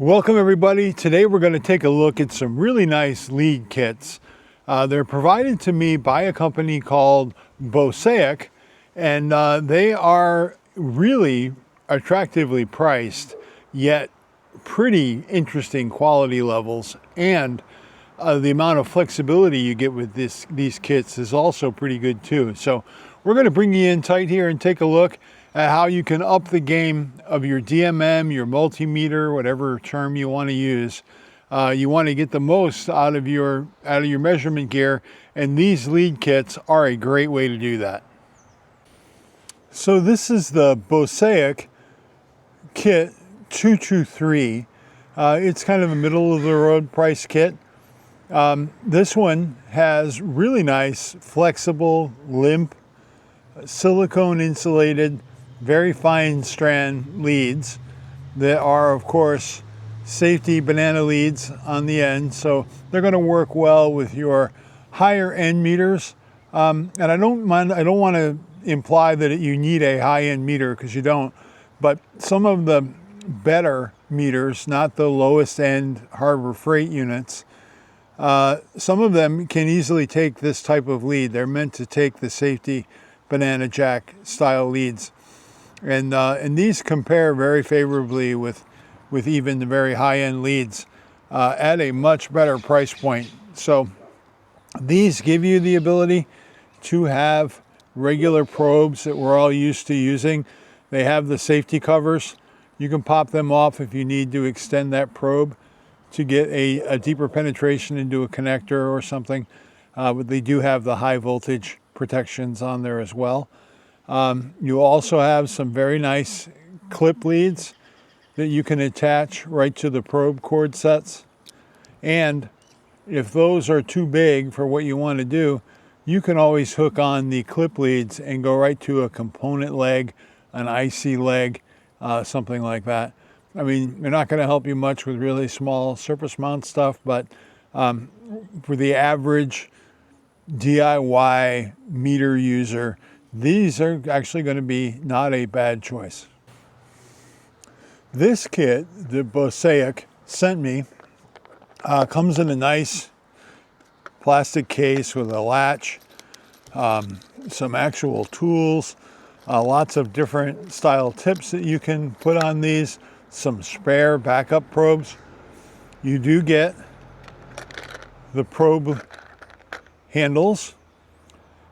Welcome everybody. Today we're going to take a look at some really nice lead kits. They're provided to me by a company called Mosaic, and they are really attractively priced, yet pretty interesting quality levels, and the amount of flexibility you get with these kits is also pretty good too. So we're going to bring you in tight here and take a look at how you can up the game of your DMM, your multimeter, whatever term you want to use. You want to get the most out of your measurement gear, and these lead kits are a great way to do that. So this is the Mosaic kit 223. It's kind of a middle of the road price kit. This one has really nice, flexible, limp, silicone insulated, very fine strand leads that are, of course, safety banana leads on the end. So they're going to work well with your higher end meters. And I don't want to imply that you need a high end meter, because you don't. But some of the better meters, not the lowest end Harbor Freight units, some of them can easily take this type of lead. They're meant to take the safety banana jack style leads. And these compare very favorably with even the very high-end leads at a much better price point. So these give you the ability to have regular probes that we're all used to using. They have the safety covers. You can pop them off if you need to extend that probe to get a deeper penetration into a connector or something. But they do have the high voltage protections on there as well. You also have some very nice clip leads that you can attach right to the probe cord sets. And if those are too big for what you want to do, you can always hook on the clip leads and go right to a component leg, an IC leg, something like that. I mean, they're not going to help you much with really small surface mount stuff, but for the average DIY meter user, these are actually going to be not a bad choice. This kit that Mosaic sent me comes in a nice plastic case with a latch, some actual tools, lots of different style tips that you can put on these, some spare backup probes. You do get the probe handles,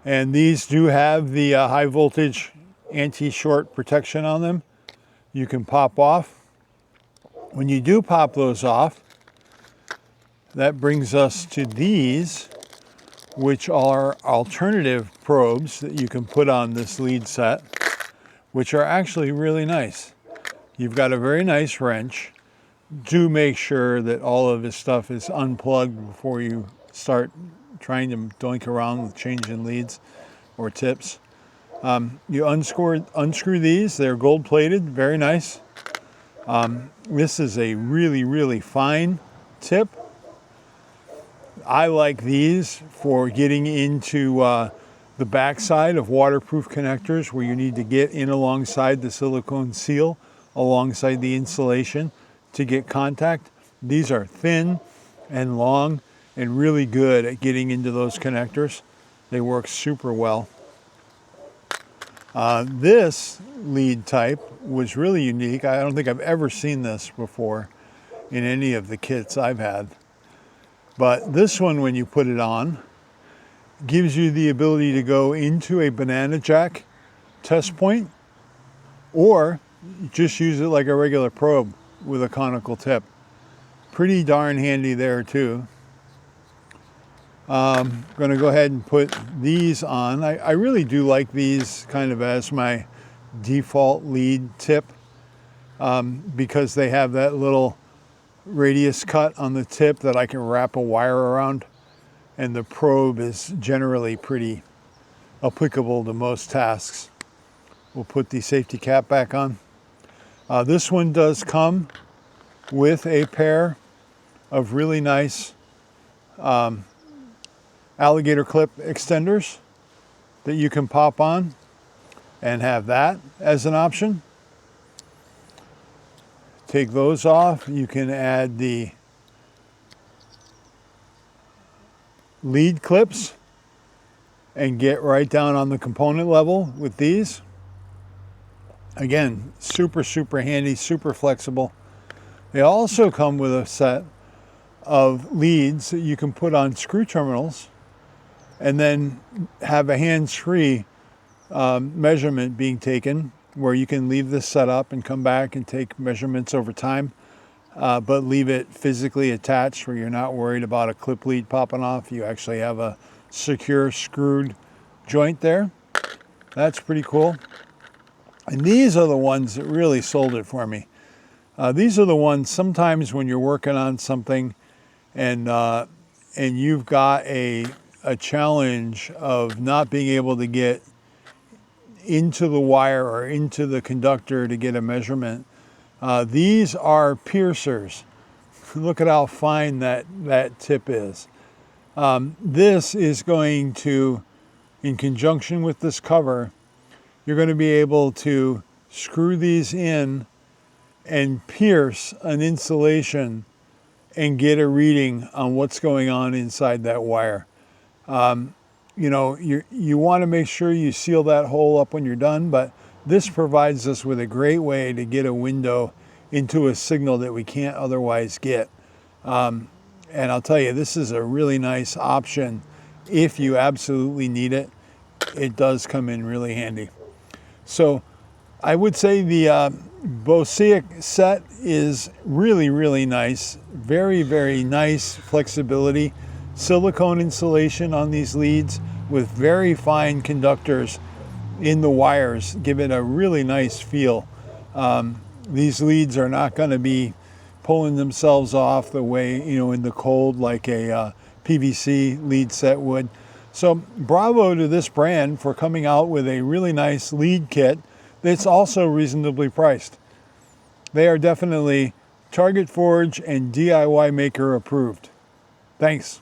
and these do have the high voltage anti-short protection on them. You can pop off. When you do pop those off, that brings us to these, which are alternative probes that you can put on this lead set, which are actually really nice. You've got a very nice wrench. Do make sure that all of this stuff is unplugged before you start trying to doink around with changing leads or tips. You unscrew these. They're gold plated, very nice. This is a really, really fine tip. I like these for getting into the backside of waterproof connectors where you need to get in alongside the silicone seal, alongside the insulation to get contact. These are thin and long and really good at getting into those connectors. They work super well. This lead type was really unique. I don't think I've ever seen this before in any of the kits I've had. But this one, when you put it on, gives you the ability to go into a banana jack test point, or just use it like a regular probe with a conical tip. Pretty darn handy there too. I'm going to go ahead and put these on. I really do like these kind of as my default lead tip because they have that little radius cut on the tip that I can wrap a wire around, and the probe is generally pretty applicable to most tasks. We'll put the safety cap back on. This one does come with a pair of really nice alligator clip extenders that you can pop on and have that as an option. take those off. You can add the lead clips and get right down on the component level with these. Again, super, super handy, super flexible. They also come with a set of leads that you can put on screw terminals and then have a hands-free measurement being taken, where you can leave this set up and come back and take measurements over time, but leave it physically attached where you're not worried about a clip lead popping off. You actually have a secure screwed joint there. That's pretty cool. And these are the ones that really sold it for me. These are the ones sometimes when you're working on something and you've got a challenge of not being able to get into the wire or into the conductor to get a measurement. These are piercers. Look at how fine that tip is. This is going to, in conjunction with this cover, you're going to be able to screw these in and pierce an insulation and get a reading on what's going on inside that wire. You know, you want to make sure you seal that hole up when you're done, but this provides us with a great way to get a window into a signal that we can't otherwise get. And I'll tell you, this is a really nice option if you absolutely need it. It does come in really handy. So I would say the Bosaic set is really, really nice. Very, very nice flexibility. Silicone insulation on these leads with very fine conductors in the wires give it a really nice feel. These leads are not going to be pulling themselves off the way, you know, in the cold like a PVC lead set would. So bravo to this brand for coming out with a really nice lead kit that's also reasonably priced. They are definitely Target Forge and DIY Maker approved. Thanks.